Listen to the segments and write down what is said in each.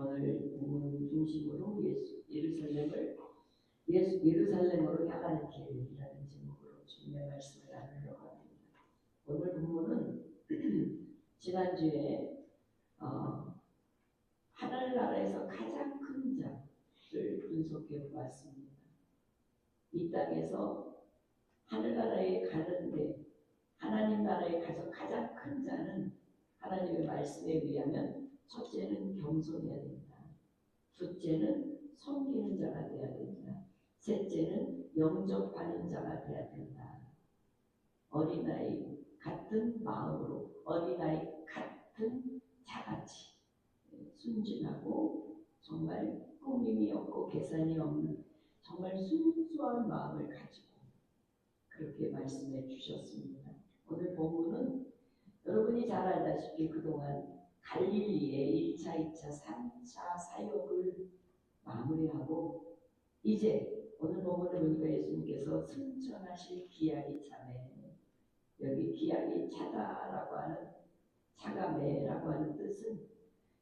오늘 본문 중심으로 예루살렘으로 향하는 길이라는 제목으로 주님의 말씀을 나누려고 합니다. 오늘 본문은 지난주에 하늘나라에서 가장 큰 자를 분석해 보았습니다. 이 땅에서 하늘나라에 가는데 하나님 나라에 가서 가장 큰 자는 하나님의 말씀에 의하면 첫째는 겸손해야 된다. 둘째는 섬기는 자가 되어야 된다. 셋째는 영접하는 자가 되어야 된다. 어린아이 같은 마음으로 어린아이 같은 자같이 순진하고 정말 꾸밈이 없고 계산이 없는 정말 순수한 마음을 가지고 그렇게 말씀해 주셨습니다. 오늘 본문은 여러분이 잘 알다시피 그동안 갈릴리의 1차, 2차, 3차 사역을 마무리하고 이제 오늘 본문을 보니까 예수님께서 승천하실 기약이 차매, 여기 기약이 차다라고 하는 차가매라고 하는 뜻은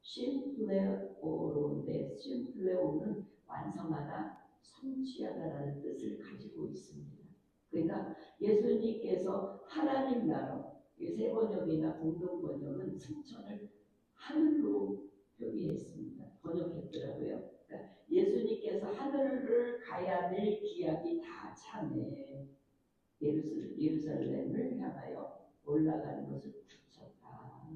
심플레오로인데 심플레오는 완성하다, 성취하다라는 뜻을 가지고 있습니다. 그러니까 예수님께서 하나님 나라, 세 번역이나 공동 번역은 승천을 하늘로 표기했습니다. 번역했더라고요. 그러니까 예수님께서 하늘을 가야 될 기약이 다 차매 예루살렘을 향하여 올라가는 것을 굳혔다.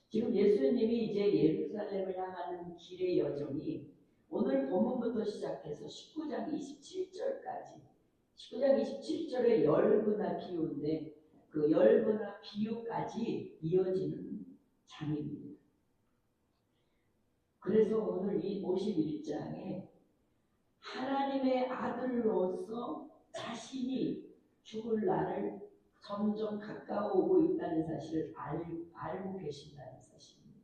지금 예수님이 이제 예루살렘을 향하는 길의 여정이 오늘 본문부터 시작해서 19장 27절까지 19장 27절에 열부나 비유인데 그 열부나 비유까지 이어지는 장입니다. 그래서 오늘 이 51장에 하나님의 아들로서 자신이 죽을 날을 점점 가까워오고 있다는 사실을 알고 계신다는 사실입니다.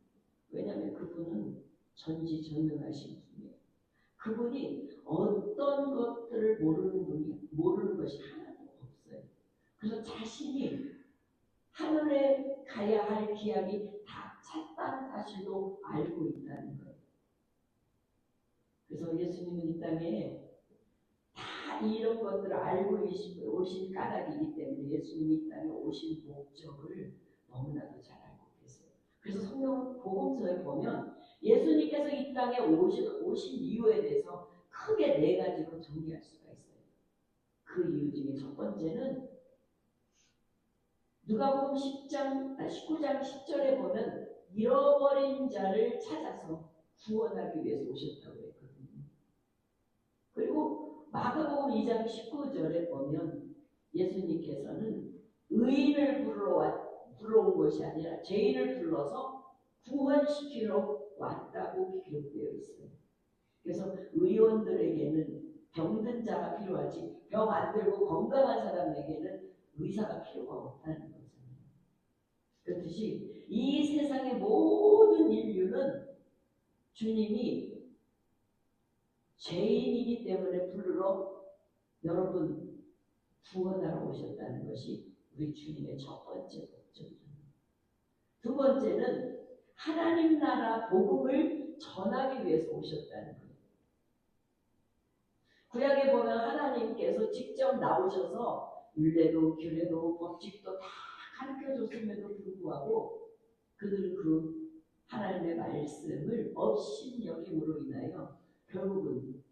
왜냐하면 그분은 전지전능하신 분이에요. 그분이 어떤 것들을 모르는 것이 하나도 없어요. 그래서 자신이 하늘에 가야 할 기약이 다 찼다는 사실도 알고 있다는 거예요. 그래서 예수님은 이 땅에 다 이런 것들을 알고 오신 까닭이기 때문에 예수님이 이 땅에 오신 목적을 너무나도 잘 알고 계세요. 그래서 성경 복음서에 보면 예수님께서 이 땅에 오신 이유에 대해서 크게 네 가지로 정리할 수가 있어요. 그 이유 중에 첫 번째는 누가복음 19장 10절에 보면 잃어버린 자를 찾아서 구원하기 위해서 오셨다고 했거든요. 그리고 마가복음 2장 19절에 보면 예수님께서는 의인을 불러온 것이 아니라 죄인을 불러서 구원시키러 왔다고 기록되어 있어요. 그래서 의원들에게는 병든 자가 필요하지 병 안 들고 건강한 사람에게는 의사가 필요가 없다는 거잖아요. 그렇듯이 이 세상의 모든 인류는 주님이 죄인이기 때문에 부르러 여러분 구원하러 오셨다는 것이 우리 주님의 첫 번째 목적입니다. 두 번째는 하나님 나라 복음을 전하기 위해서 오셨다는 거예요. 구약에 보면 하나님께서 직접 나오셔서 율례도 규례도 법칙도 다 가르쳐줬음에도 불구하고 그들은 그 하나님의 말씀을 업신여김으로 인하여 결국은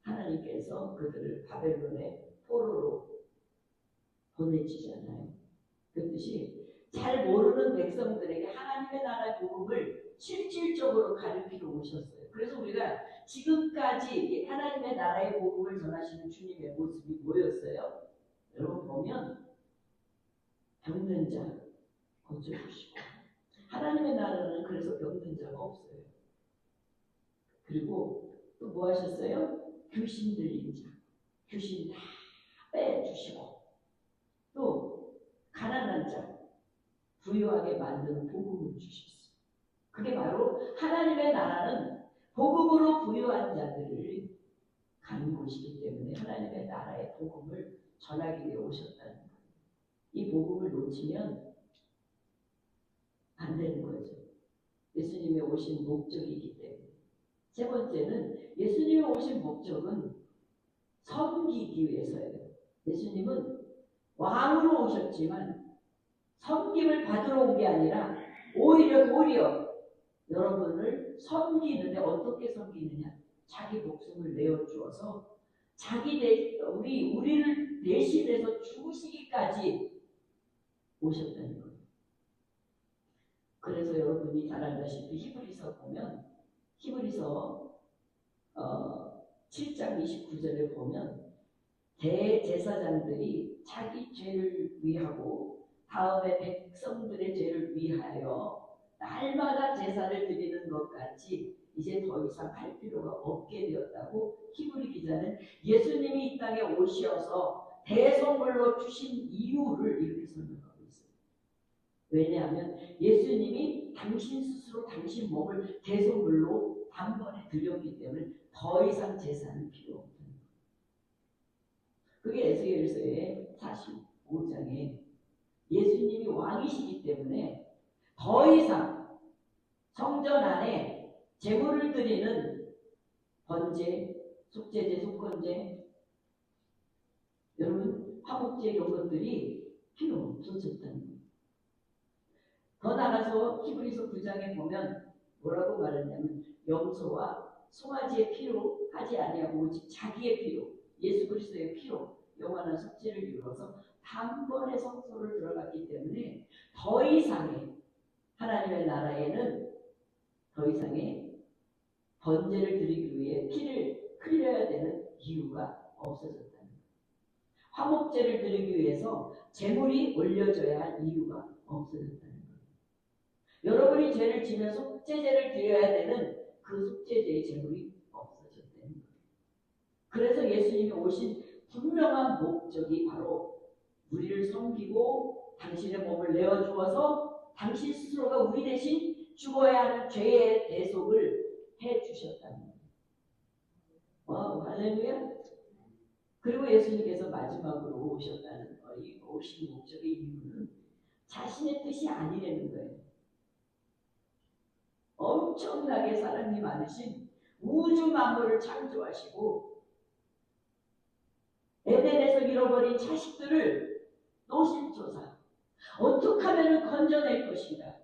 하나님께서 그들을 바벨론의 포로로 보내주잖아요. 그렇듯이 잘 모르는 백성들에게 하나님의 나라의 복음을 실질적으로 가르치러 오셨어요. 그래서 우리가 지금까지 하나님의 나라의 복음을 전하시는 주님의 모습이 뭐였어요? 여러분 보면 병든 자 고쳐주시고 하나님의 나라는 그래서 병든 자가 없어요. 그리고 또 뭐 하셨어요? 귀신 들린 자 귀신 다 빼주시고 또 가난한 자 부유하게 만드는 복음을 주셨어요. 그게 바로 하나님의 나라는 복음으로 부유한 자들을 가는 곳이기 때문에 하나님의 나라의 복음을 전하기 위해 오셨다는 거예요. 이 복음을 놓치면 안 되는 거죠. 예수님의 오신 목적이기 때문에. 세 번째는 예수님이 오신 목적은 섬기기 위해서예요. 예수님은 왕으로 오셨지만 섬김을 받으러 온 게 아니라 오히려 여러분을 섬기는데 어떻게 섬기느냐? 자기 목숨을 내어 주어서 우리를 대신해서 죽으시기까지 오셨다는 거예요. 그래서 여러분이 잘 알다시피 히브리서 보면 히브리서 7장 29절에 보면 대제사장들이 자기 죄를 위하고 다음에 백성들의 죄를 위하여 날마다 제사를 드리는 것 같이 이제 더 이상 할 필요가 없게 되었다고 히브리 기자는 예수님이 이 땅에 오셔서 대성물로 주신 이유를 이렇게 설명하고 있어요. 왜냐하면 예수님이 당신 스스로 당신 몸을 대성물로 단번에 드렸기 때문에 더 이상 제사는 필요 없다. 그게 에스겔서의 45장에 예수님이 왕이시기 때문에 더 이상 성전 안에 제물을 드리는 번제, 속죄제, 속건제, 여러분 화목제 이런 것들이 필요 없어졌다는 거예요. 더 나가서 히브리서 9장에 보면 뭐라고 말하냐면 염소와 송아지의 피로 하지 아니하고 오직 자기의 피로 예수 그리스도의 피로 영원한 속죄를 이루어서 단번에 성소를 들어갔기 때문에 더 이상의 하나님의 나라에는 더 이상의 번제를 드리기 위해 피를 흘려야 되는 이유가 없어졌다는 거예요. 화목제를 드리기 위해서 제물이 올려져야 할 이유가 없어졌다는 거예요. 여러분이 죄를 지면 속죄제를 드려야 되는 그 속죄제의 제물이 없어졌다는 거예요. 그래서 예수님이 오신 분명한 목적이 바로 우리를 섬기고 당신의 몸을 내어주어서 당신 스스로가 우리 대신 죽어야 하는 죄의 대속을 해주셨다는 거예요. 와우, 할렐루야. 그리고 예수님께서 마지막으로 오셨다는 거예요. 오신 목적의 이유는 자신의 뜻이 아니라는 거예요. 엄청나게 사랑이 많으신 우주 만물을 창조하시고 에덴에서 잃어버린 자식들을 노심초사 어떻게 하면 건져낼 것인가.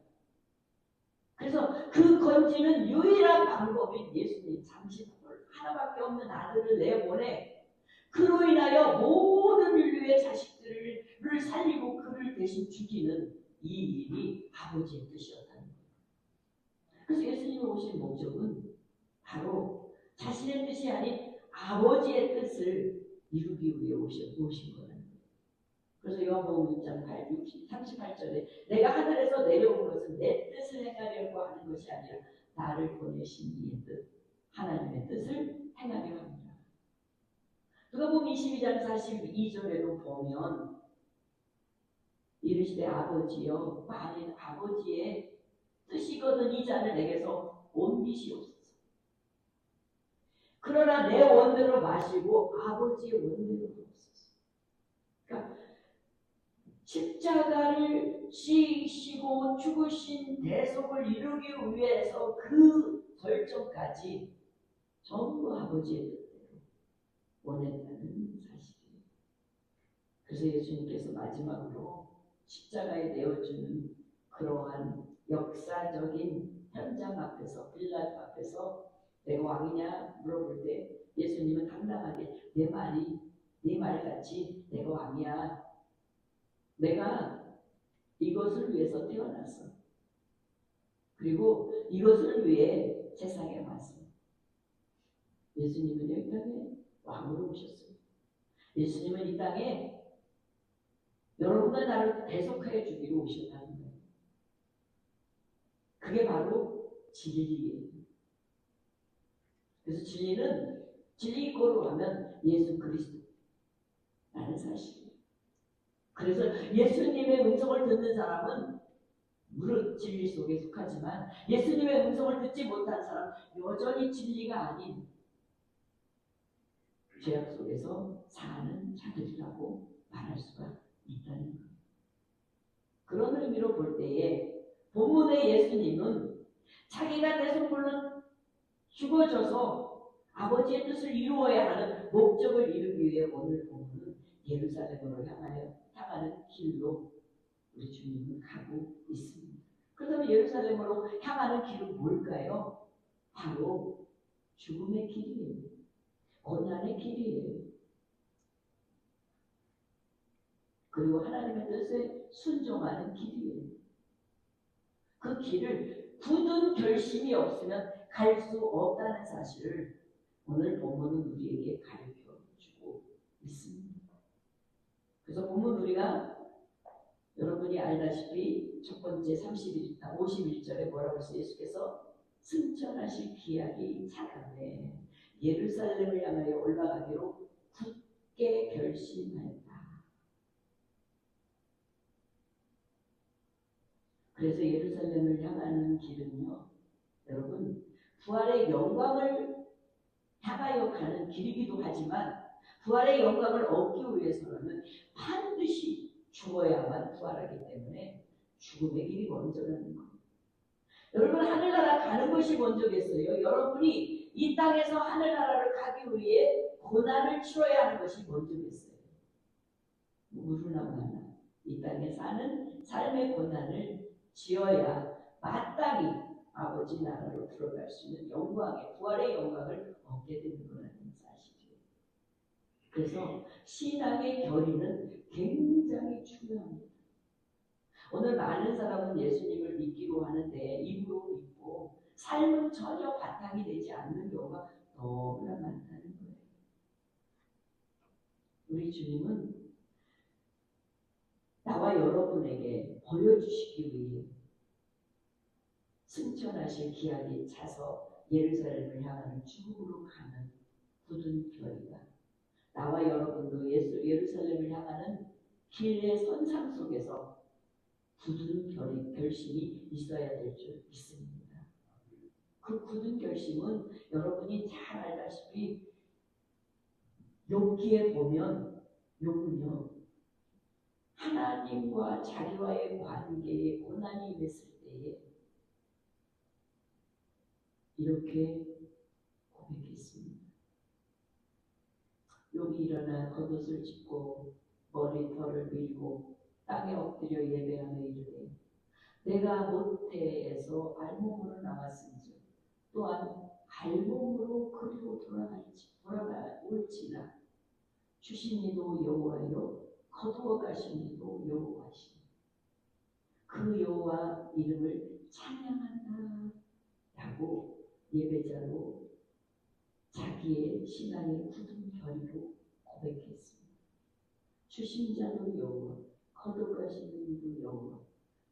그래서 그 건지는 유일한 방법인 예수님 당신 하나밖에 없는 아들을 내보내 그로 인하여 모든 인류의 자식들을 살리고 그를 대신 죽이는 이 일이 아버지의 뜻이었다는 거예요. 그래서 예수님이 오신 목적은 바로 자신의 뜻이 아닌 아버지의 뜻을 이루기 위해 오신 거라는 거예요. 그래서 요한복음 6장 38절에 내가 하늘에서 내려온 것은 내 뜻을 행하려고 하는 것이 아니라 나를 보내신 이의 뜻, 하나님의 뜻을 행하려 합니다. 누가복음 22장 42절에도 보면 이르시되 아버지여 만일 아버지의 뜻이거든 이 잔을 내게서 옮기시옵소서. 그러나 내 원대로 마시고 아버지의 원대로 하옵소서. 그러니까 십자가를 지시고 죽으신 대속을 이루기 위해서 그 결정까지 전부 아버지의 뜻대로 원했다는 사실이에요. 그래서 예수님께서 마지막으로 십자가에 내어주는 그러한 역사적인 현장 앞에서 빌라도 앞에서 내가 왕이냐 물어볼 때 예수님은 당당하게 내 말같이 내가 왕이야. 내가 이것을 위해서 태어났어. 그리고 이것을 위해 세상에 왔어. 예수님은 이 땅에 왕으로 오셨어요. 예수님은 이 땅에 여러분과 나를 대속하여 주기로 오셨다는 거예요. 그게 바로 진리예요. 그래서 진리는 진리 거로 하면 예수 그리스도라는 사실이에요. 그래서 예수님의 음성을 듣는 사람은 물론 진리 속에 속하지만 예수님의 음성을 듣지 못한 사람 여전히 진리가 아닌 죄악 속에서 사는 자들이라고 말할 수가 있다는 거예요. 그런 의미로 볼 때에 본문의 예수님은 자기가 대성물로 죽어져서 아버지의 뜻을 이루어야 하는 목적을 이루기 위해 오늘 보면은 예루살렘으로 향하는 길로 우리 주님은 가고 있습니다. 그렇다면 예루살렘으로 향하는 길은 뭘까요? 바로 죽음의 길이에요. 고난의 길이에요. 그리고 하나님의 뜻에 순종하는 길이에요. 그 길을 굳은 결심이 없으면 갈 수 없다는 사실을 오늘 본문은 우리에게 가르쳐주고 있습니다. 그래서 본문 우리가 여러분이 알다시피 첫 번째 51절에 뭐라고 했어요? 예수께서 승천하실 기약이 차가네 예루살렘을 향하여 올라가기로 굳게 결심하였다. 그래서 예루살렘을 향하는 길은요, 여러분 부활의 영광을 향하여 가는 길이기도 하지만 부활의 영광을 얻기 위해서는 반드시 죽어야만 부활하기 때문에 죽음의 길이 먼저라는 것. 여러분 하늘나라 가는 것이 먼저겠어요? 여러분이 이 땅에서 하늘나라를 가기 위해 고난을 치러야 하는 것이 먼저겠어요? 무르나 마나 이 땅에 사는 삶의 고난을 지어야 마땅히 아버지 나라로 들어갈 수 있는 영광의 부활의 영광을 얻게 되는 거라는 사실이에요. 그래서 신앙의 결의는 굉장히 중요합니다. 오늘 많은 사람은 예수님을 믿기로 하는데 입으로 믿고 삶은 전혀 바탕이 되지 않는 경우가 너무나 많다는 거예요. 우리 주님은 나와 여러분에게 보여주시기 위해 승천하실 기약이 차서 예루살렘을 향하는 죽음으로 가는 굳은 결의가 나와 여러분도 예루살렘을 향하는 길의 선상 속에서 굳은 결심이 있어야 될 줄 믿습니다. 그 굳은 결심은 여러분이 잘 알다시피 욥기에 보면 욥은요 하나님과 자기와의 관계에 고난이 임했을 때에 이렇게 고백했습니다. 욥이 일어나 겉옷을 찢고 머리털을 밀고 땅에 엎드려 예배하며 이르되 내가 모태에서 알몸으로 나왔은즉 또한 알몸으로 그리로 돌아올지나 주신 이도 여호와요 거두어 가신 이도 여호와시니 그 여호와 이름을 찬양한다 라고 예배자로 자기의 신앙의 굳은 결의로 고백했습니다. 주신 자도 여호와 거두어 가시는 이도 여호와.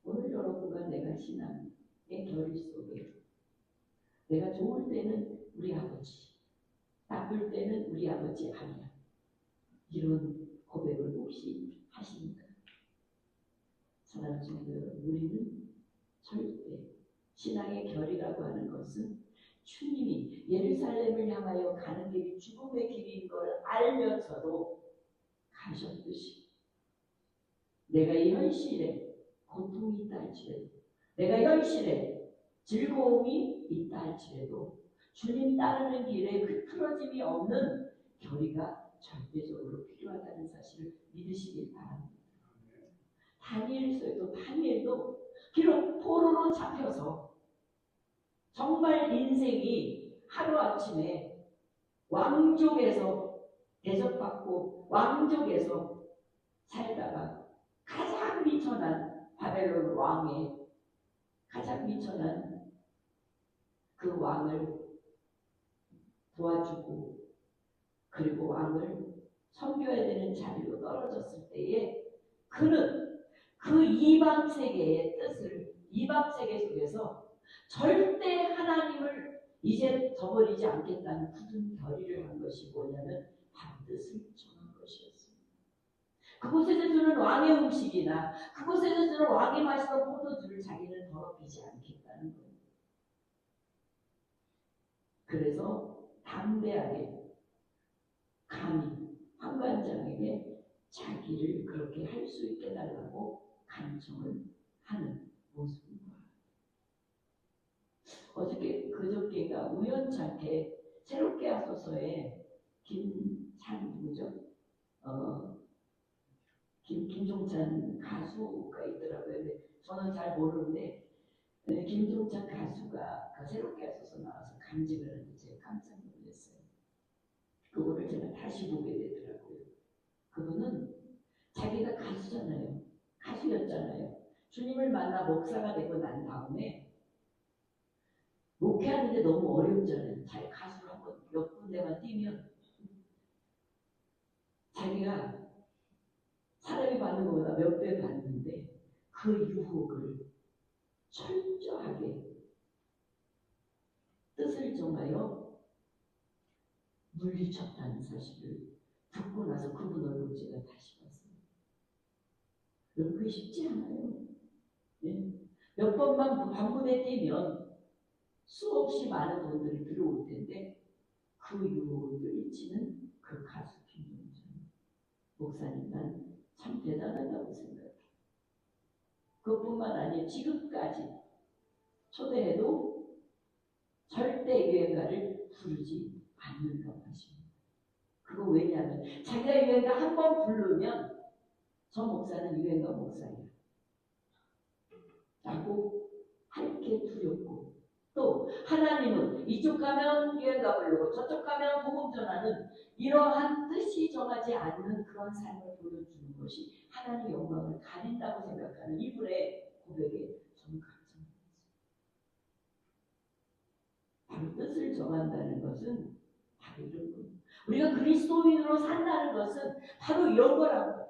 오늘 여러분과 내가 신앙의 결의 속에 내가 좋을 때는 우리 아버지, 나쁠 때는 우리 아버지 아니야. 이런 고백을 혹시 하십니까? 사랑하는 성도 여러분, 우리는 절대 신앙의 결이라고 하는 것은 주님이 예루살렘을 향하여 가는 길이 죽음의 길인 걸 알면서도 가셨듯이 내가 이 현실에 고통이 있다 할지라도 내가 현실에 즐거움이 있다 할지라도 주님 따르는 길에 흐트러짐이 없는 결의가 절대적으로 필요하다는 사실을 믿으시길 바랍니다. 다니엘도 비록 포로로 잡혀서 정말 인생이 하루아침에 왕족에서 대접받고 왕족에서 살다가 가장 미천한 바벨론 왕의 가장 미천한 그 왕을 도와주고 그리고 왕을 섬겨야 되는 자리로 떨어졌을 때에 그는 그 이방 세계의 뜻을 이방 세계 속에서 절대 하나님을 이제 저버리지 않겠다는 굳은 결의를 한 것이 뭐냐면 바로 뜻을 정한 것이었습니다. 그곳에서 주는 왕의 음식이나 그곳에서 주는 왕이 마시던 포도주를 자기는 더럽히지 않겠다는 거예요. 그래서 담대하게 감히 황관장에게 자기를 그렇게 할 수 있게 달라고 간청을 하는 모습입니다. 그저께가 우연찮게 새롭게 하소서에 누구죠? 김종찬 가수가 있더라고요. 근데 저는 잘 모르는데 김종찬 가수가 그 새롭게 하소서 나와서 간증을 하는데 제가 깜짝 놀랐어요. 그거를 제가 다시 보게 되더라고요. 그분은 자기가 가수잖아요. 가수였잖아요. 주님을 만나 목사가 되고 난 다음에 목회하는데 너무 어렵잖아요. 자기 가수를 한번 몇 군데만 뛰면 자기가 사람이 받는 것보다 몇 배 받는데 그 유혹을 철저하게 뜻을 정하여 물리쳤다는 사실을 듣고 나서 그분 얼굴 제가 다시 봤어요. 여러분 그게 쉽지 않아요. 네? 몇 번만 반문에 뛰면 수없이 많은 돈들이 들어올 텐데 그 유혹을 뚫리치는 그 가수 김종찬 목사님 난 참 대단하다고 생각해요. 그것뿐만 아니라 지금까지 초대해도 절대 유행가를 부르지 않는다고 하십니다. 그거 왜냐하면 자기가 유행가 한 번 부르면 저 목사는 유행가 목사야 라고 할 게 두렵고, 또 하나님은 이쪽 가면 유행가 부르고 저쪽 가면 복음 전하는 이러한 뜻이 정하지 않는 그런 삶을 보여주는 것이 하나님의 영광을 가린다고 생각하는 이분의 고백에 저는 깜짝 놀랐어요. 바로 뜻을 정한다는 것은 바로 이런 거예요. 우리가 그리스도인으로 산다는 것은 바로 이런 거라고.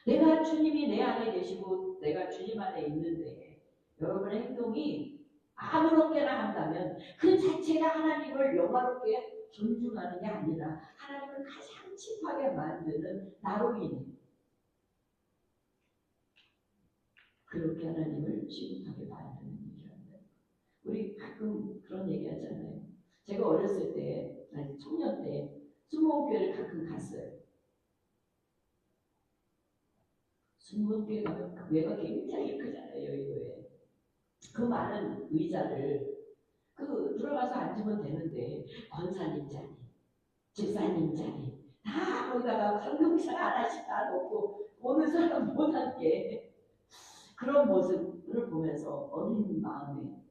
내가 주님이 내 안에 계시고 내가 주님 안에 있는데 여러분의 행동이 아무렇게나 한다면 그 자체가 하나님을 영화롭게 존중하는 게 아니라 하나님을 가장 칩하게 만드는 나로 인해 그렇게 하나님을 취급하게 만드는 일이란다. 우리 가끔 그런 얘기 하잖아요. 제가 어렸을 때, 아니 청년 때 순복음교회를 가끔 갔어요. 순복음교회 가면 그 교회가 굉장히 크잖아요. 여의도에. 그 많은 의자를 들어가서 앉으면 되는데 권사님 자리, 집사님 자리 다 거기다가 성경책 하나씩 다 놓고 오는 사람 못 앉게 그런 모습을 보면서 어린 마음에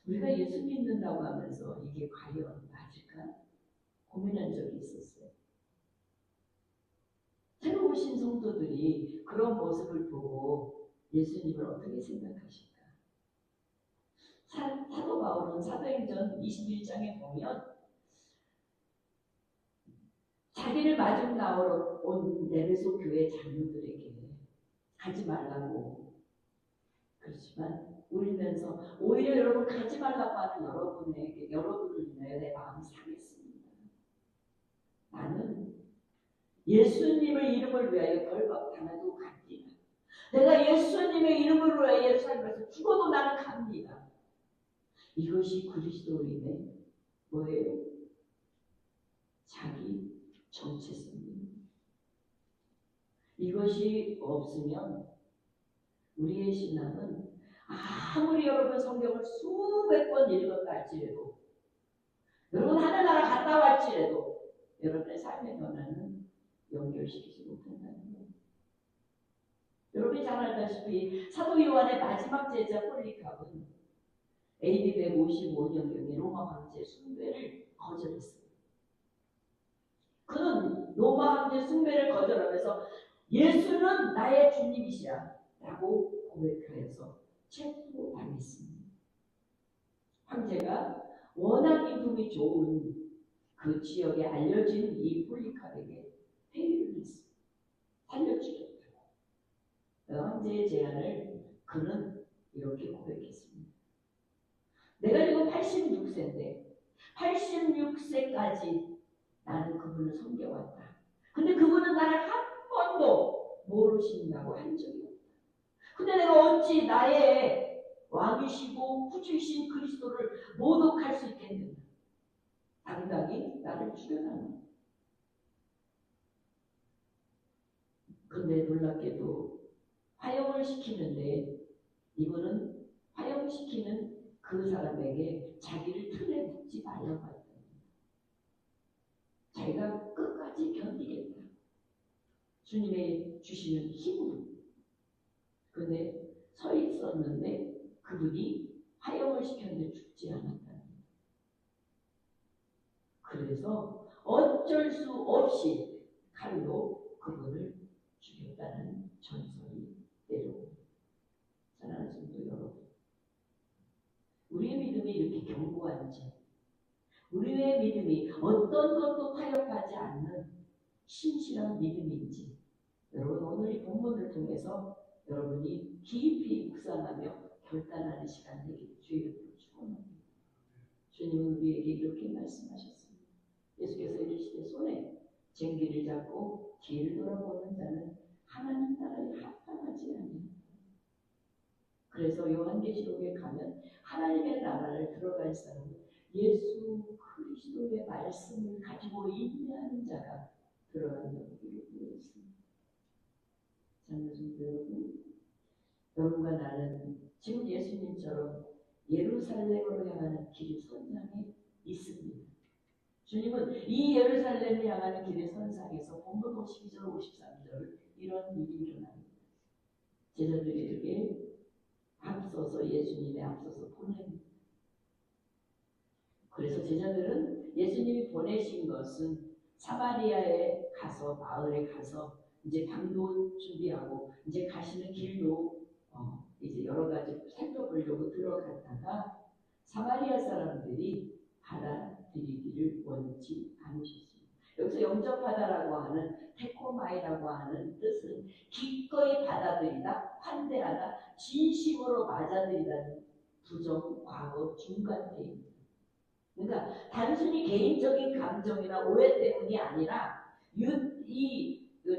우리가 예수 믿는다고 하면서 이게 과연 맞을까? 고민한 적이 있었어요. 새로 오신 성도들이 그런 모습을 보고 예수님을 어떻게 생각하실까? 사도 바울은 사도행전 21장에 보면 자기를 마중 나오러 온 에베소 교회 장로들에게 가지 말라고 그렇지만 울면서 오히려 여러분 가지 말라고 하는 여러분을 인하여 내 마음이 상했습니다. 나는 예수님의 이름을 위하여 결박 당해도 갑니다. 내가 예수님의 이름을 위하여 예루살렘에서 죽어도 나는 갑니다. 이것이 그리스도인의 뭐예요? 자기 정체성입니다. 이것이 없으면 우리의 신앙은 아무리 여러분 성경을 수백 번 읽었다 할지라도 여러분 하늘나라 갔다 왔지라도 여러분의 삶의 변화는 연결시키지 못한다는 거예요. 여러분이 잘 알다시피 사도 요한의 마지막 제자 폴리카는 AD 155년경에 로마 황제 숭배를 거절했어요. 그는 로마 황제 숭배를 거절하면서 예수는 나의 주님이시라 라고 고백하여서 체포당했습니다. 황제가 워낙 인품이 좋은 그 지역에 알려진 이 폴리카에게 회의를 했습니다. 살려주겠다고. 황제의 제안을 그는 이렇게 고백했습니다. 내가 지금 86세인데 86세까지 나는 그분을 섬겨왔다. 근데 그분은 나를 한 번도 모르신다고 한 적이 없다. 근데 내가 어찌 나의 왕이시고 구주이신 그리스도를 모독할 수 있겠느냐. 당당히 나를 죽여놨네. 근데 놀랍게도 화형을 시키는데 이분은 화형시키는 그 사람에게 자기를 틀에 묶지 말라고 했다. 자기가 끝까지 견디겠다. 주님의 주시는 힘으로. 근데 서 있었는데 그분이 화형을 시켰는데 죽지 않았다. 그래서 어쩔 수 없이 칼로 그분을 죽였다는 전설이 내려옵니다. 사랑하는 성도 여러분, 우리의 믿음이 이렇게 견고한지, 우리의 믿음이 어떤 것도 타협하지 않는 신실한 믿음인지, 여러분 오늘 이 본문을 통해서 여러분이 깊이 묵상하며 결단하는 시간 되기를 주의 이름으로 축원합니다. 주님은 우리에게 이렇게 말씀하셨습니다. 예수께서 이르시되 손에 쟁기를 잡고 뒤를 돌아보는 자는 하나님 나라에 합당하지 아니하다. 그래서 요한계시록에 가면 하나님의 나라를 들어갈 사람은 예수 그리스도의 말씀을 가지고 인내하는 자가 들어간다고 기록되어 있습니다. 장로님도 여러분, 여러분과 나는 지금 예수님처럼 예루살렘으로 향하는 길이 선상에 있습니다. 주님은 이 예루살렘을 향하는 길의 선상에서 본문 52절 53절 이런 일이 일어납니다. 제자들에게 앞서서 예수님의 앞서서 보냅니다. 그래서 제자들은 예수님이 보내신 것은 사마리아에 가서 마을에 가서 이제 방도 준비하고 이제 가시는 길도 이제 여러 가지 살펴보려고 들어갔다가 사마리아 사람들이 받아들이기를 원치 않으셨습니다. 여기서 영접하다라고 하는 테코마이라고 하는 뜻은 기꺼이 받아들이다, 환대하다, 진심으로 맞아들이다는 부정, 과거, 중간태입니다. 그러니까 단순히 개인적인 감정이나 오해 때문이 아니라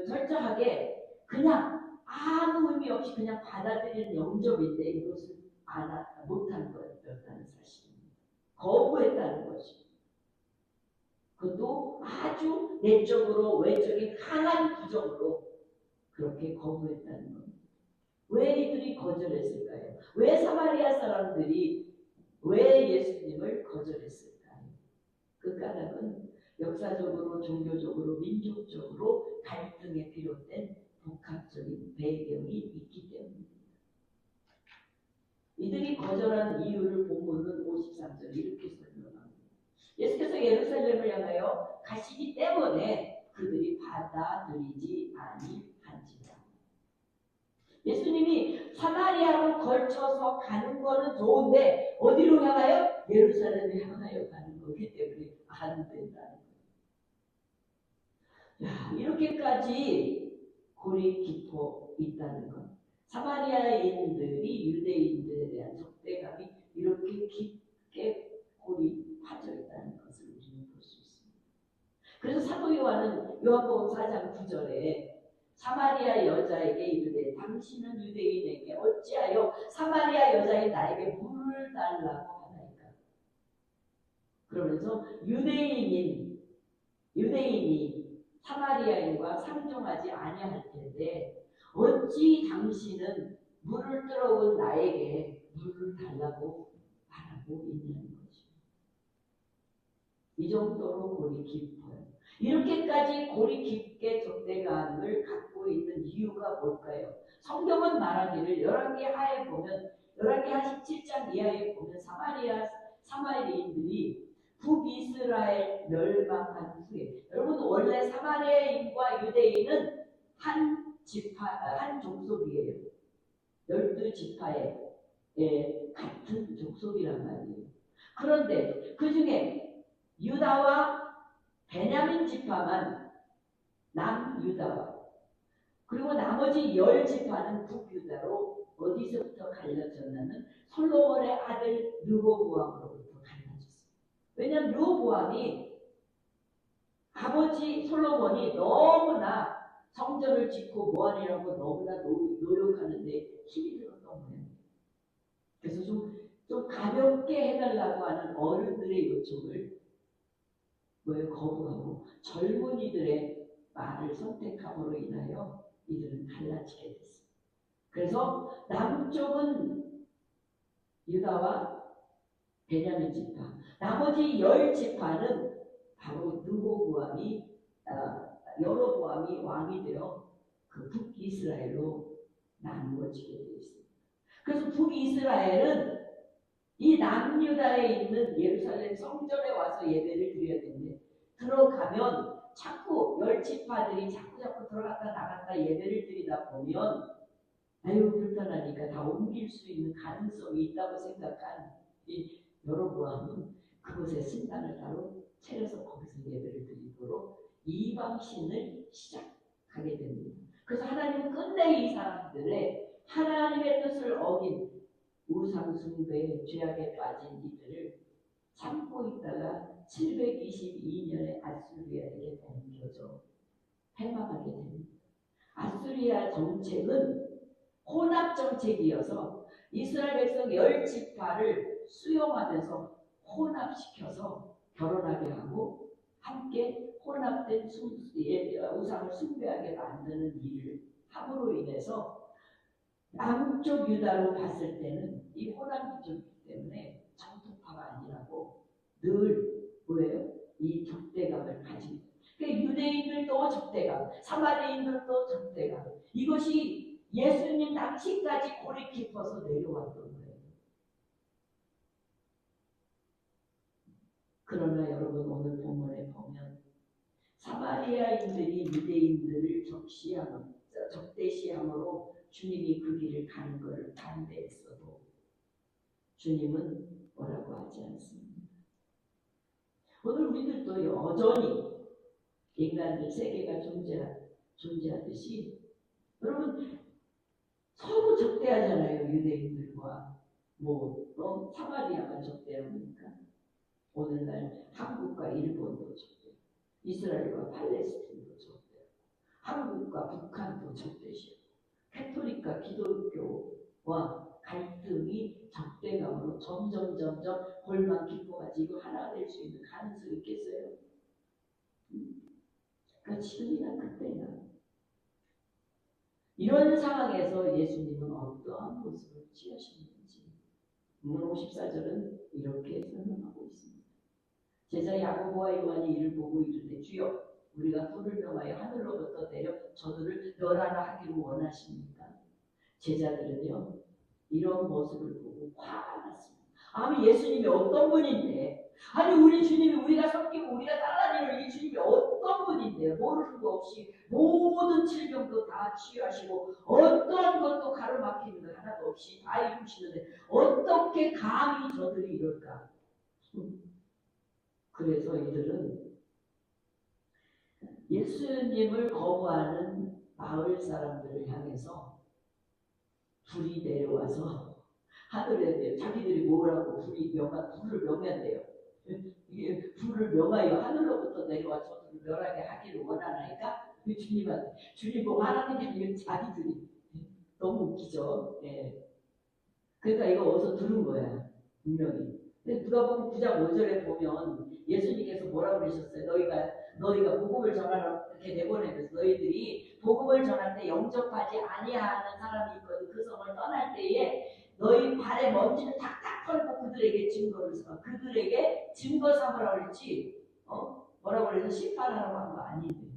철저하게 그냥 아무 의미 없이 그냥 받아들이는 영접인데 이것을 못한 거였다는 사실입니다. 거부했다는 것입니다. 그것도 아주 내적으로 외적인 강한 부정으로 그렇게 거부했다는 겁니다. 왜 이들이 거절했을까요? 왜 사마리아 사람들이 왜 예수님을 거절했을까요? 그 까닭은 역사적으로, 종교적으로, 민족적으로 갈등에 비롯된 복합적인 배경이 있기 때문입니다. 이들이 거절한 이유를 본문은 53절 이렇게 설명합니다. 예수께서 예루살렘을 향하여 가시기 때문에 그들이 받아들이지 아니한지라. 예수님이 사마리아로 걸쳐서 가는 거는 좋은데 어디로 향하여? 예루살렘을 향하여 가는 거기 때문에 안 된다는 거예요. 야, 이렇게까지 골이 깊어 있다는 것. 사마리아인들이 유대인들에 대한 적대감이 이렇게 깊게 골이 파져 있다는 것을 우리는 볼 수 있습니다. 그래서 사도 요한은 요한복음 4장 9절에 사마리아 여자에게 이르되 당신은 유대인에게 어찌하여 사마리아 여자인 나에게 물을 달라고 하나이까. 그러면서 유대인이 사마리아인과 상종하지 아니할 텐데 어찌 당신은 물을 들어온 나에게 물을 달라고 말하고 있냐는 것입니다. 이 정도로 골이 깊어요. 이렇게까지 골이 깊게 적대감을 갖고 있는 이유가 뭘까요? 성경은 말하기를 열왕기하에 보면 열왕기 17장 이하에 보면 사마리아인들이 북이스라엘 멸망한 후에, 여러분 원래 사마리아인과 유대인은 한 족속이에요. 12지파의 같은 족속이란 말이에요. 그런데 그 중에 유다와 베냐민 지파만 남유다와 그리고 나머지 10지파는 북유다로 어디서부터 갈라졌냐면 솔로몬의 아들 르호보암으로부터 갈라졌어요. 왜냐하면 르호보암이 아버지 솔로몬이 너무나 성전을 짓고 뭐하느라고 너무나 노력하는데 힘이 들었던 거예요. 그래서 좀 가볍게 해달라고 하는 어른들의 요청을 거부하고 젊은이들의 말을 선택함으로 인하여 이들은 갈라지게 됐습니다. 그래서 남쪽은 유다와 베냐민 지파. 나머지 10지파는 바로 여로보암이 왕이 되어 그 북이스라엘로 나누어지게 되어 있습니다. 그래서 북이스라엘은 이 남유다에 있는 예루살렘 성전에 와서 예배를 드려야 되는데, 들어가면 자꾸 10지파들이 자꾸 들어갔다 나갔다 예배를 드리다 보면 아유 불편하니까 다 옮길 수 있는 가능성이 있다고 생각한 이 여로보암은 그곳에 신당을 따로 차려서 거기서 예배를 드리도록 이방신을 시작하게 됩니다. 그래서 하나님은 끝내 이 사람들의 하나님의 뜻을 어긴 우상숭배의 죄악에 빠진 이들을 참고 있다가 722년에 아수리아에게 넘겨져 패망하게 됩니다. 아수리아 정책은 혼합 정책이어서 이스라엘 백성 10지파를 수용하면서 혼합시켜서 결혼하게 하고 함께 혼합된 우상을 숭배하게 만드는 일을 함으로 인해서 남쪽 유다로 봤을 때는 이 혼합 민족이기 때문에 정통파가 아니라고 늘 뭐예요? 이 적대감을 가지고, 그러니까 유대인들도 적대감, 사마리인들도 적대감, 이것이 예수님 당시까지 고리 깊어서 내려왔던 거예요. 그러나 여러분 오늘 본문에 보면 사마리아인들이 유대인들을 적대시함으로 주님이 그 길을 가는 것을 반대했어도 주님은 뭐라고 하지 않습니다. 오늘 우리들도 여전히 인간들 세계가 존재하듯이 여러분 서로 적대하잖아요. 유대인들과 사마리아가 적대합니까? 오늘날 한국과 일본도 적대, 이스라엘과 팔레스틴도 적대, 한국과 북한도 적대시고, 캐톨릭과 기독교와 갈등이 적대감으로 점점 골만 깊어가지고 하나 될 수 있는 가능성이 있겠어요? 그러니까 지금이나 그때나 이런 상황에서 예수님은 어떠한 모습을 취하시는지 본문 54절은 이렇게 설명하고 있습니다. 제자 야고보와 요한이 이를 보고 이르되 주여 우리가 불을 명하여 하늘로부터 내려 저들을 멸하라 하기를 원하십니까? 제자들은요 이런 모습을 보고 화가 났습니다. 아니 예수님이 어떤 분인데, 아니 우리 주님이 우리가 섬기고 우리가 따라다니는 이 주님이 어떤 분인데 모르는 거 없이 모든 질병도 다 치유하시고 어떤 것도 가로막히는 거 하나도 없이 다 이루시는데 어떻게 감히 저들이 이럴까? 그래서 이들은 예수님을 거부하는 마을 사람들을 향해서 불이 내려와서 하늘에 자기들이 뭐라고 불을 명한대요. 이게 불을 명하여 하늘로부터 내려와 저들을 멸하게 하기를 원하나이까? 주님한테 주님 보고 하나님이 아니면 자기들이 너무 웃기죠. 예. 그러니까 이거 어디서 들은 거야 분명히. 근데 누가복음 9장 5절에 보면 예수님께서 뭐라고 그러셨어요? 너희가 복음을 전하러 이렇게 내보내면서 너희들이 복음을 전할 때 영접하지 아니하는 사람이 있거든. 그 성을 떠날 때에 너희 발에 먼지를 탁탁 털고 그들에게 증거 삼으라고 그랬지. 뭐라고 그래서 심판하라고 한 거 아닌데.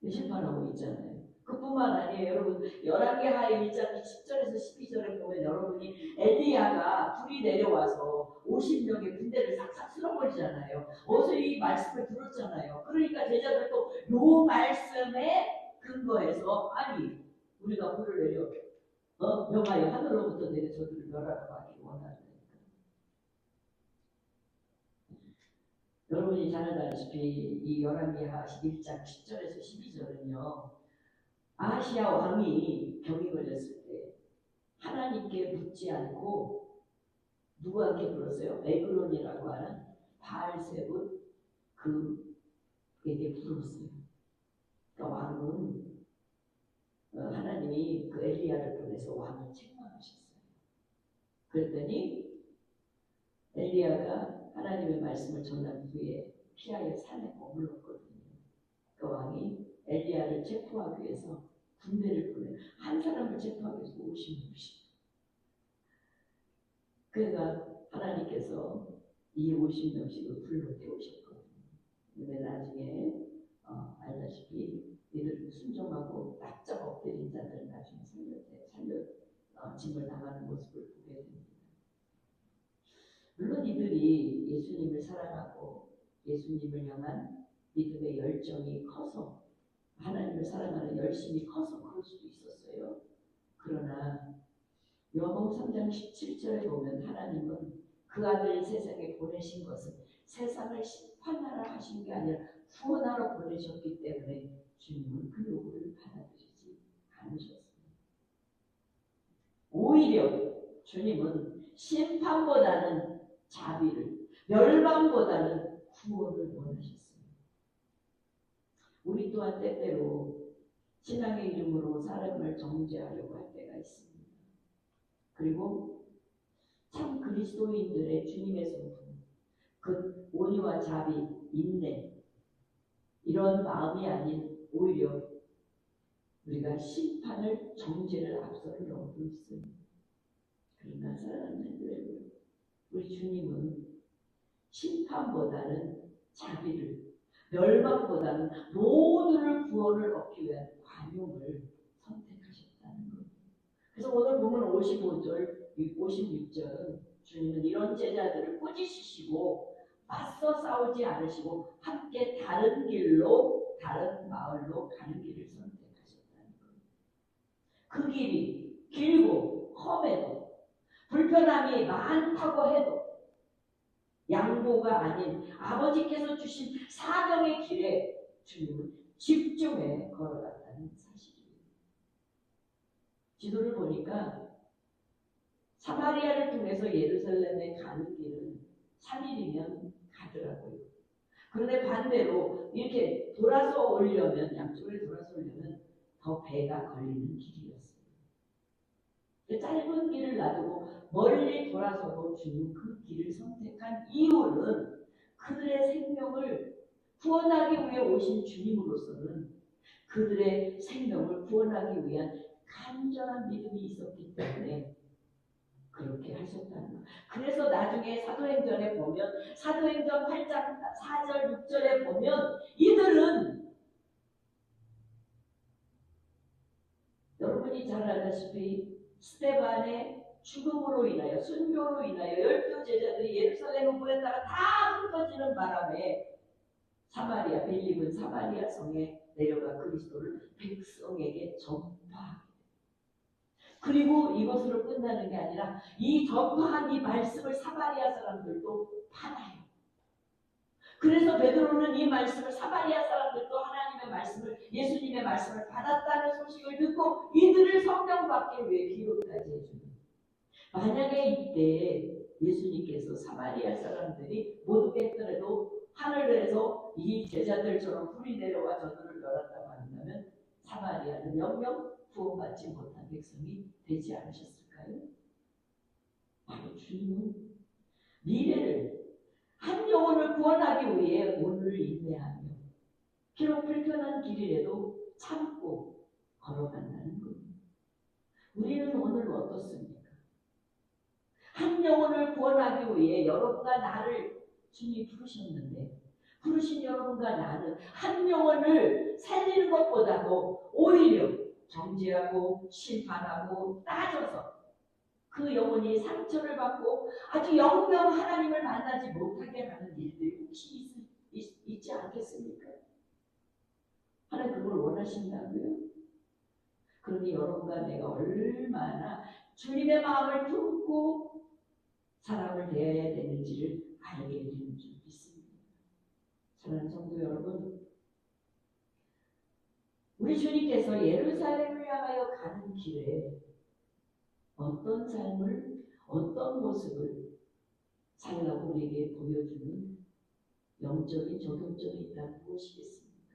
심판하고 있잖아요. 그뿐만 아니에요. 여러분 열왕기하 1장 10절에서 12절에 보면 여러분이 엘리야가 불이 내려와서 50명의 군대를 싹싹 쓸어버리잖아요. 어서 이 말씀을 들었잖아요. 그러니까 제자들도 요 말씀에 근거해서 아니 우리가 불을 내려 명하여 하늘로부터 내려 저들을 멸하라고 하기를 원하니까. 여러분이 잘 알다시피 이 열왕기하 1장 10절에서 12절은요. 아시아 왕이 병이 걸렸을 때 하나님께 묻지 않고 누구한테 물었어요? 에그론이라고 하는 바알세불 그에게 물었어요. 그러니까 왕은 하나님이 그 엘리야를 보내서 왕을 책망하셨어요. 그랬더니 엘리야가 하나님의 말씀을 전한 후에 피하여 산에 머물렀거든요. 그 왕이 엘리야를 체포하기 위해서 군대를 보내 한 사람을 체포하기 위해서 50명씩. 그러니까 하나님께서 이 50명씩을 불러 태우셨거든요. 근데 나중에 알다시피 이들 순종하고 납작 엎드린 자들은 나중에 짐을 나가는 모습을 보게 됩니다. 물론 이들이 예수님을 사랑하고 예수님을 향한 믿음의 열정이 커서 하나님을 사랑하는 열심이 커서 그럴 수도 있었어요. 그러나 요한복음 3장 17절에 보면 하나님은 그 아들을 세상에 보내신 것은 세상을 심판하러 하신 게 아니라 구원하러 보내셨기 때문에 주님은 그 요구를 받아들이지 않으셨습니다. 오히려 주님은 심판보다는 자비를, 멸망보다는 구원을 원하셨습니다. 우리 또한 때때로 신앙의 이름으로 사람을 정죄하려고 할 때가 있습니다. 그리고 참 그리스도인들의 주님의 성품, 그 온유와 자비, 인내, 이런 마음이 아닌 오히려 우리가 심판을, 정죄를 앞서를 넘고 있습니다. 그러나 사랑하는 팬들, 우리 주님은 심판보다는 자비를, 멸망보다는 모두를 구원을 얻기 위한 관용을 선택하셨다는 거예요. 그래서 오늘 보면 55절, 56절은 주님은 이런 제자들을 꾸짖으시고 맞서 싸우지 않으시고 함께 다른 길로, 다른 마을로 가는 길을 선택하셨다는 거예요. 그 길이 길고 험해도 불편함이 많다고 해도 양보가 아닌 아버지께서 주신 사명의 길에 주님은 집중해 걸어갔다는 사실이에요. 지도를 보니까 사마리아를 통해서 예루살렘에 가는 길은 3일이면 가더라고요. 그런데 반대로 이렇게 돌아서 오려면, 양쪽에 돌아서 오려면 더 배가 걸리는 길이었어요. 짧은 길을 놔두고 멀리 돌아서도 주님 그 길을 선택한 이유는 그들의 생명을 구원하기 위해 오신 주님으로서는 그들의 생명을 구원하기 위한 간절한 믿음이 있었기 때문에 그렇게 하셨다는 거예요. 그래서 나중에 사도행전에 보면, 사도행전 8장 4절 6절에 보면 이들은 여러분이 잘 알다시피 스데반의 죽음으로 인하여, 순교로 인하여 12 제자들이 예루살렘을 보냈다가 다 흩어지는 바람에 사마리아, 빌립은 사마리아 성에 내려가 그리스도를 백성에게 전파하게. 그리고 이것으로 끝나는 게 아니라 이 전파한 이 말씀을 사마리아 사람들도 받아요. 그래서 베드로는 이 말씀을, 사마리아 사람들도 하나님의 말씀을, 예수님의 말씀을 받았다는 소식을 듣고 이들을 성령 받기 위해 기도까지 해줍니다. 만약에 이때 예수님께서 사마리아 사람들이 못 오겠더라도 하늘에서 이 제자들처럼 불이 내려와 저들을 멸한다고 한다면 사마리아는 영영 구원받지 못한 백성이 되지 않으셨을까요? 바로 주님은 미래를, 한 영혼을 구원하기 위해 오늘을 인내하며 비록 불편한 길이라도 참고 걸어간다는 겁니다. 우리는 오늘 어떻습니까? 한 영혼을 구원하기 위해 여러분과 나를 주님이 부르셨는데, 부르신 여러분과 나는 한 영혼을 살리는 것보다도 오히려 정죄하고 심판하고 따져서 그 영혼이 상처를 받고 아주 영영 하나님을 만나지 못하게 하는 일들이 혹시 있지 않겠습니까? 하나님 그걸 원하신다고요? 그러니 여러분과 내가 얼마나 주님의 마음을 품고 사람을 대해야 되는지를 알게 되는 줄 믿습니다. 사랑하는 성도 여러분, 우리 주님께서 예루살렘을 향하여 가는 길에 어떤 삶을, 어떤 모습을 살라고 우리에게 보여주는 영적인 적용점이 있다고 보시겠습니까?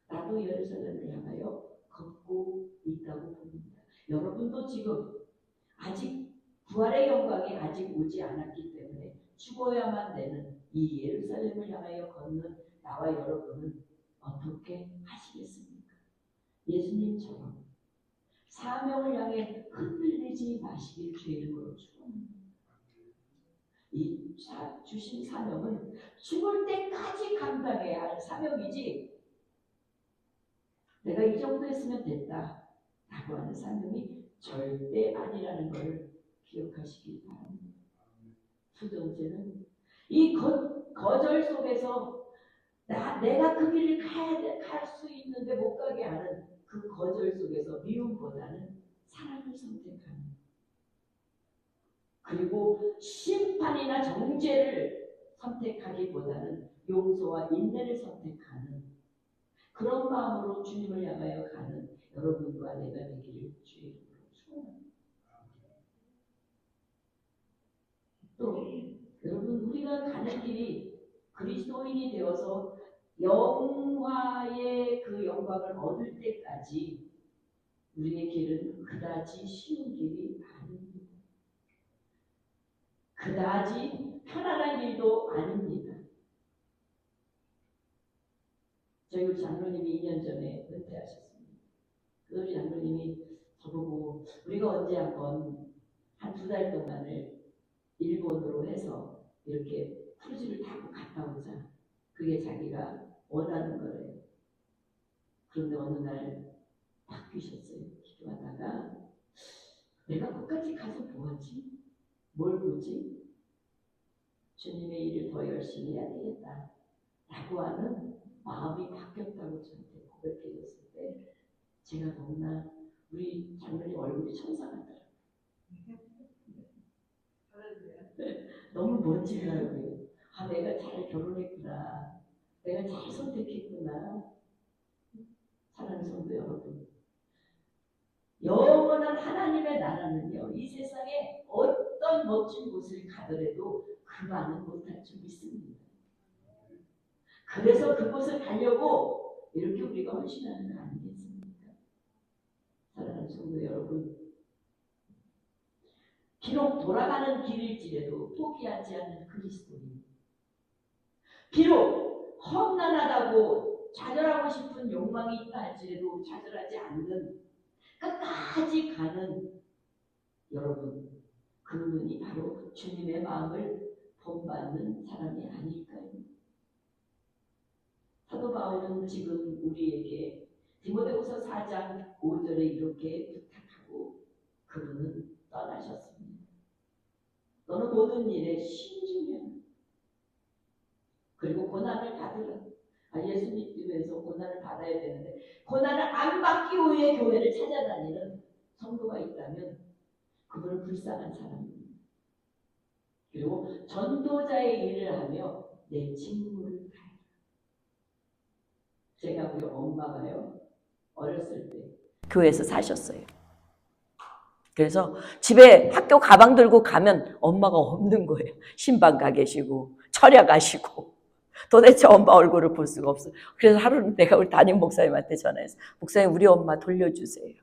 나도 예루살렘을 향하여 걷고 있다고 봅니다. 여러분도 지금 아직 부활의 영광이 아직 오지 않았기 때문에 죽어야만 되는 이 예루살렘을 향하여 걷는 나와 여러분은 어떻게 하시겠습니까? 예수님처럼 사명을 향해 흔들리지 마시길 주의 이름으로 축원합니다. 주신 사명은 죽을 때까지 감당해야 할 사명이지, 내가 이 정도 했으면 됐다 라고 하는 사명이 절대 아니라는 걸 기억하시기 바랍니다. 두 번째는 이 거절 속에서 내가 그 길을 갈 수 있는데 못 가게 하는 그 거절 속에서 미움보다는 사랑을 선택하는, 그리고 심판이나 정죄를 선택하기보다는 용서와 인내를 선택하는 그런 마음으로 주님을 향하여 가는 여러분과 내가 되기를 주의 이름으로 축원합니다. 또 여러분, 우리가 가는 길이 그리스도인이 되어서 영화의 그 영광을 얻을 때까지 우리의 길은 그다지 쉬운 길이 아닙니다. 그다지 편안한 길도 아닙니다. 저희 우리 장로님이 2년 전에 은퇴하셨습니다. 그 우리 장로님이 저보고 우리가 언제 한번 한 2달 동안을 일본으로 해서 이렇게 크루즈를 타고 갔다 오자. 그게 자기가 원하는 거래요. 그런데 어느 날 바뀌셨어요. 기도하다가 내가 거기까지 가서 뭐하지? 뭘 보지? 주님의 일을 더 열심히 해야 되겠다 라고 하는 마음이 바뀌었다고 저한테 고백해 줬을 때 제가 너무나 우리 장로님 얼굴이 천사 같더라고요. 너무 멋지더라고요. 내가 잘 결혼했구나. 내가 잘 선택했구나. 사랑하는 성도 여러분, 영원한 하나님의 나라는요, 이 세상에 어떤 멋진 곳을 가더라도 그만은 못할 줄 믿습니다. 그래서 그곳을 가려고 이렇게 우리가 헌신하는 거 아니겠습니까? 사랑하는 성도 여러분, 비록 돌아가는 길일지라도 포기하지 않는 그리스도인, 비록 험난하다고 좌절하고 싶은 욕망이 있다 할지라도 좌절하지 않는 끝까지 가는 여러분, 그분이 바로 주님의 마음을 본받는 사람이 아닐까요? 사도 바울은 지금 우리에게 디모데후서 4장 5절에 이렇게 부탁하고 그분은 떠나셨습니다. 너는 모든 일에 신중해라. 그리고 고난을 받으라. 예수 믿으면서 고난을 받아야 되는데 고난을 안 받기 위해 교회를 찾아다니는 성도가 있다면 그분은 불쌍한 사람입니다. 그리고 전도자의 일을 하며 내 직무를 다해라. 제가 우리 엄마가요, 어렸을 때 교회에서 사셨어요. 그래서 집에 학교 가방 들고 가면 엄마가 없는 거예요. 신방 가 계시고 철야 가시고 도대체 엄마 얼굴을 볼 수가 없어요. 그래서 하루는 내가 우리 담임 목사님한테 전화해서 목사님 우리 엄마 돌려주세요.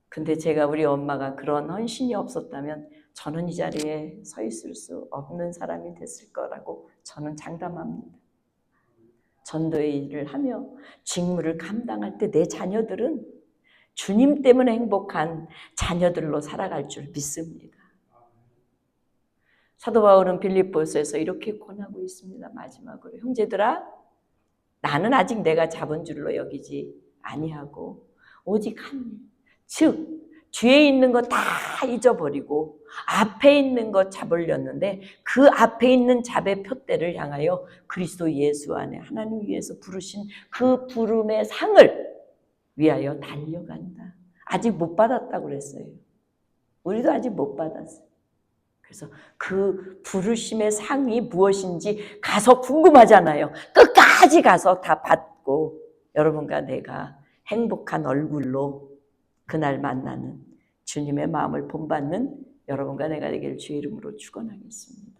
근데 제가 우리 엄마가 그런 헌신이 없었다면 저는 이 자리에 서 있을 수 없는 사람이 됐을 거라고 저는 장담합니다. 전도의 일을 하며 직무를 감당할 때 내 자녀들은 주님 때문에 행복한 자녀들로 살아갈 줄 믿습니다. 사도 바울은 빌립보서에서 이렇게 권하고 있습니다. 마지막으로 형제들아, 나는 아직 내가 잡은 줄로 여기지 아니하고 오직 한 일, 즉 뒤에 있는 거 다 잊어버리고 앞에 있는 거 잡으려는데 그 앞에 있는 잡의 표대를 향하여 그리스도 예수 안에 하나님 위에서 부르신 그 부름의 상을 위하여 달려간다. 아직 못 받았다고 그랬어요. 우리도 아직 못 받았어요. 그래서 그 부르심의 상이 무엇인지 가서 궁금하잖아요. 끝까지 가서 다 받고 여러분과 내가 행복한 얼굴로 그날 만나는 주님의 마음을 본받는 여러분과 내가 되기를 주의 이름으로 축원하겠습니다.